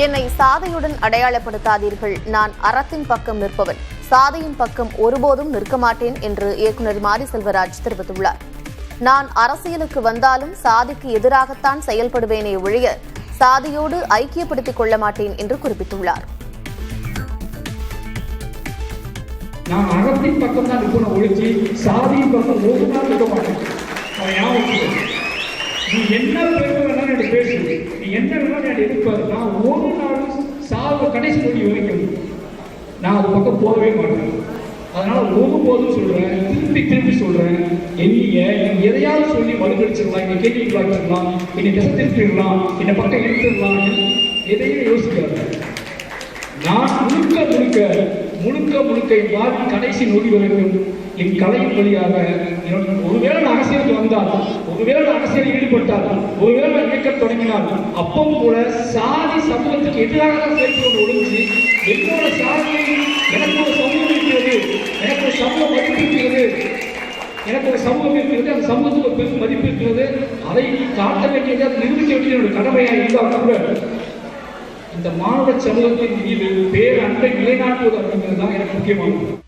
என்னை சாதியுடன் அடையாளப்படுத்தாதீர்கள். நான் அறத்தின் பக்கம் நிற்பவன், சாதியின் பக்கம் ஒருபோதும் நிற்க மாட்டேன் என்று இயக்குநர் மாரி செல்வராஜ் தெரிவித்துள்ளார். நான் அரசியலுக்கு வந்தாலும் சாதிக்கு எதிராகத்தான் செயல்படுவேனே ஒழிய சாதியோடு ஐக்கியப்படுத்திக் கொள்ள மாட்டேன் என்று குறிப்பிட்டுள்ளார். நான் அறத்தின் பக்கம் தான் நிற்பன ஒழிச்சு சாதியின் பக்கம் ஒரு நாள் நிற்க மாட்டேன். நீ என்ன வேணாலும் பேசு, நீ என்ன வேணாலும் எதிர்ப்பாரு. நான் ஒரு நாள் சாவு கடைசி நொடி வரைக்கும் நான் அது பக்கம் போகவே மாட்டேன். அதனால ஒருபோதும் சொல்றேன், திருப்பி சொல்றேன், என்னைய எதையாவது சொல்லி வலுக்கடிச்சிடலாம், என்னை கேள்வி வச்சிடலாம், என்னை திசை திருப்பிடலாம், என்னை பக்கம் இழுத்துடலாம், எதையும் யோசிக்காது. நான் முழுக்க வாழ் கடைசி நொடி வரைக்கும் என் கலையின் வழியாக ஒருவேளை நான் அரசியலுக்கு வந்தால், ஒருவேளை நான் அரசியலில் ஈடுபட்டால், ஒருவேளை நான் இயக்க தொடங்கினால், அப்பவும் கூட சாதி சமூகத்துக்கு எதிராக தான் செயல்பட ஒழிஞ்சு என்னோட சாதியை எனக்கு ஒரு சமூகம் இருக்கிறது, எனக்கு ஒரு சமூக மதிப்பு இருக்கிறது, எனக்கு ஒரு சமூகம் இருக்கிறது, அந்த சமூகத்துக்கு ஒரு பெரும் மதிப்பு இருக்கிறது, அதை காட்ட வேண்டியது, அதை நிரூபிக்க வேண்டியது என்னோட கடமையாக இருந்தால் கூட இந்த மாணவ சமூகத்தின் மீது பேர் அன்பை நிலைநாட்டுவது அப்படிங்கிறது தான் எனக்கு முக்கியமானது.